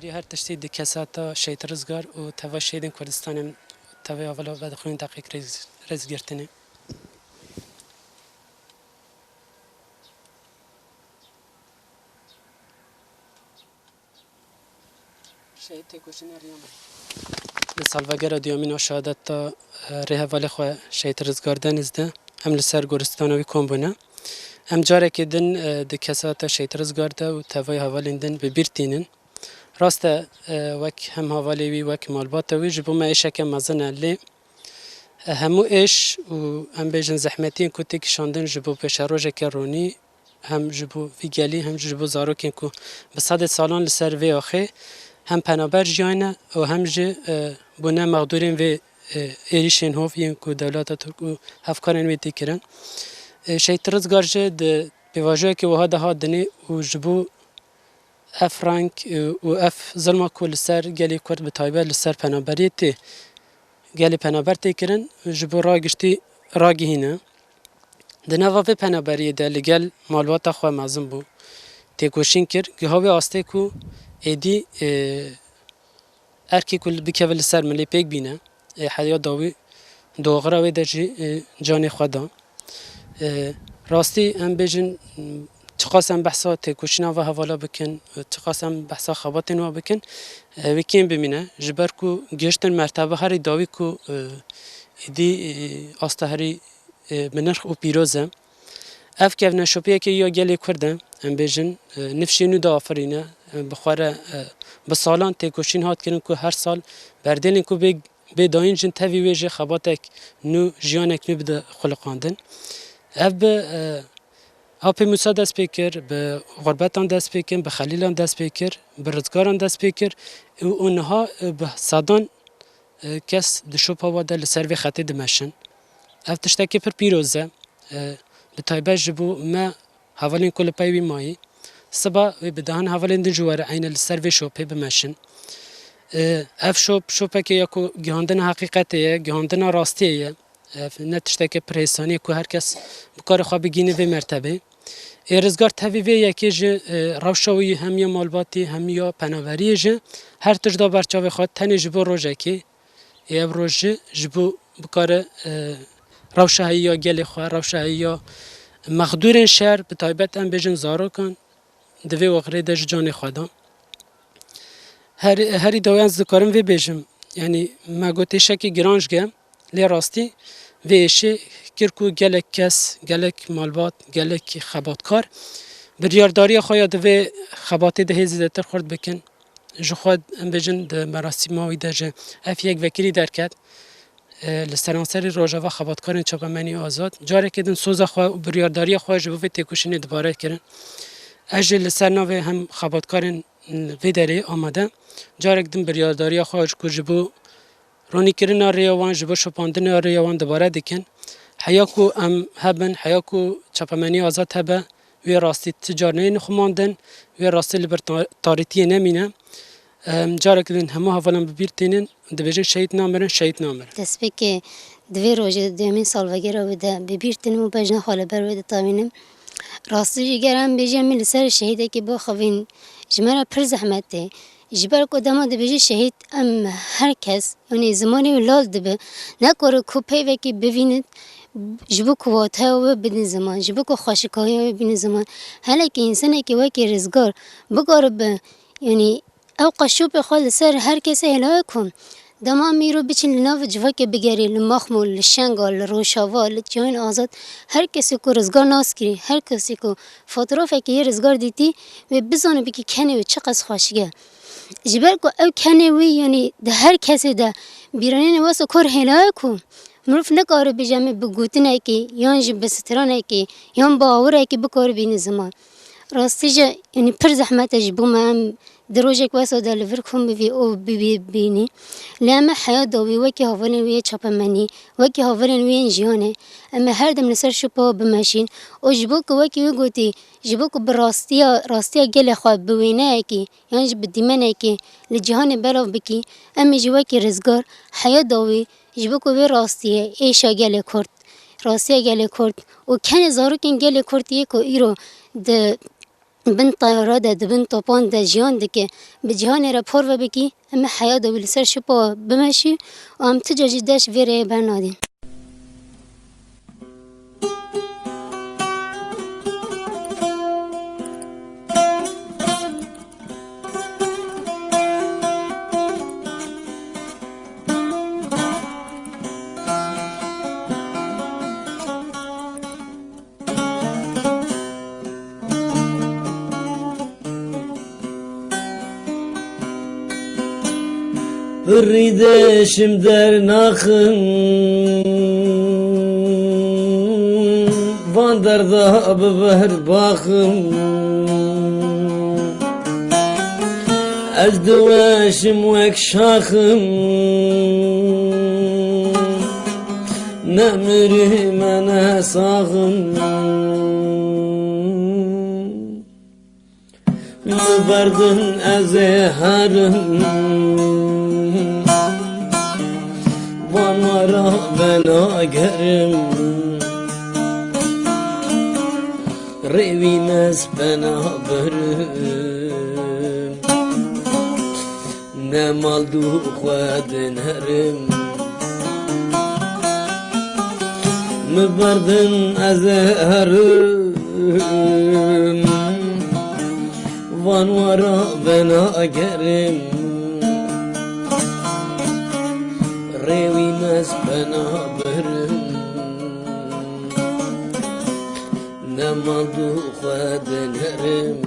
هری هر تشتی دکساتا شیط رزگار و توا شیدن کردستانم توا اولا بعد خونین دقیق رزگرتنه شیط تکوشن ریام لسالوگر دیامین شهادت تا ره ولی خو شیط رزگار دنیزده هم لسر گورستانوی کمبونه هم جاره که دن دکساتا شیط رزگار ده و توای حوالین دن ببیرتینن راسته وک هم حوالی وی وک مالبات وی جبو ما ایشه که مزنه لی همو ایش و هم بیجن زحمتین که تیک شاندن جبو پیش روژه که رونی هم جبو وی گلی هم جبو زاروکین که بصد سالان لسر وی آخه هم پنابر جیانه و هم جه بونه مقدورین وی ایریشین هوف ین که دولات و هفکارن وی تیکرن شیط رزگار جه ده بیواجه که وها ده ها دنی و جبو اف رنگ و اف ظلم کل سر گلی کرد به تایبه لسر پنابریت گلی پنابر تکرن جبو راگشتی راگهینه دنوا به پنابری ده لگل مالوات خو مازم بو تکوشین کر گهاوی آسته کو ایدی ارکی کل بکول لسر ملی پیک بینه حیات داوی دوغرا وی درجی جان خدا راستی ام بیجن تقاسم بحثا تکوشنا و حوالا بکن تقاسم بحثا خباتن و بکن ویکیم بمینه جبر کو گشتن مرتبه هری داوی کو دی آستهری منرخ و پیروزه اف که نشوپیه که یا گلی کرده ام بیجن نفشینو دا آفرینه بخواره بسالان تکوشین هات کنن که هر سال بردلین که به داین جن تاوی ویجه خباتک نو جیانک نو بده خلقاندن اف به آپی موسا دست پیکر به غربتان دست پیکر به خلیلان دست پیکر به رزگاران دست پیکر و اونها به صدان کس دشوب هوا ده لسر وی خطی دمشن اف تشتکی پر پیروزه به تایبه جبو ما حوالین کل پیوی مایی سبا و بدهان حوالین دن جواره عین لسر وی شوپی بمشن اف شوپه که یکو گهاندن حقیقتیه گهاندن راستیه نه تشتکی پر حسانیه که هر کس بکار خواه بگینه به مرتبه رزگار تاوی یکی جه روشاوی هم یا مالباتی هم یا پناوری جه هر تجدا برچاوی خواد تنی جبو روژه که یه روژه جبو بکار روشایی یا گلی خواه روشایی یا مخدور شهر به طایبت هم بیجن زارو کن دوی وغره دج جان خدا هری دویان ذکرم وی بیجم یعنی ما گوتی شکی گرانج گم لی راستی ویشه کرکو گلک کس گلک مالبات گلک خباتکار بریارداری خواهی دوی خباتی ده هزیده تر خورد بکن جو خود ام بجن ده مراسم هایی ده جه اف یک وکیلی درکت لسرانسری روژاوا خباتکارن چاپمنی آزاد جاره کدن سوزا خواه و بریارداری خواه جبو وی تکوشین دباره کرن اجل لسر نوی هم خباتکارن وی داره آمده جاره کدن بریارداری خواه جبو رونی کردن ریوان جبو شپاندن ریوان دوباره دیکن حیاکو ام هبن حیاکو چاپمنی آزاد هبه وی راستی تجارنه نخماندن وی راستی لیبرتاریتی نمینه جاره کدن همه حوالان ببیرتینن دبیجن شهید نامرن شهید نامرن دست که دوی روژه دیمین سال وگره وده ببیرتنم و بجنه خاله بر وده تامینم راستی جگرم بیجم میل سر شهیده که با خوین جمعه پر زحمته جبر کدام دبیجه شهید ام هر کس یعنی زمانی ولاد دبه نکاره کوپی و کی ببیند جبو کوات ها و بدن زمان جبو کو خاشکایی و بدن زمان حالا که انسانی که وکی رزگار بگاره به یعنی او قشوب خال سر هر کسی هلای کن دما میرو بچین لناف جوا که بگری لمخمول لشنگال لروشاوال لجوین آزاد هر کسی کو رزگار ناس کری هر کسی کو فوتوگراف که یه رزگار دیدی و بزنه بکی کنه و چقدر خاشگه جبر کو او کنه وی یعنی ده هر کسی ده بیرونین واسه کار هلای کن مروف نکاره بجمع بگوتنه که یان جب بسترانه که یان باوره که بکار بین زمان راستی جا یعنی پر زحمت جبو ما هم دروجك واسو دالفر كم بي او بي بيني لما حياة دوي وكي هافلن ويا چاپمني وكي هافلن ويا جيانه اما هر دم نسر شپا بماشين او جبوك وكي وگوتي جبوك براستيا گل خو بوينه كي يعني جب ديمنه كي لجهان بلاو بكي اما جواكي رزگار حياة دوي جبوك وي راستيه ايشا گل كرد راستيا گل كرد و كان زارو كن گل كرد يكو ايرو د بن طیاره ده دبن توپان ده جیان دکه به جهان را پر و بکی همه حیات و سر شپا بمشی و هم تجاجی دش ویره برنادین Hürrideşim dernakın Vandarda biber bakım Ezduveşim vek şakım Nemri mene sağım Müberdin ezeharım Vanlara ben agerim Revimez ben haberim Ne maldu khwadin herim Müberdin ezeharım Vanlara ben agerim Revimez ben haberim Ne maldu khwadin herim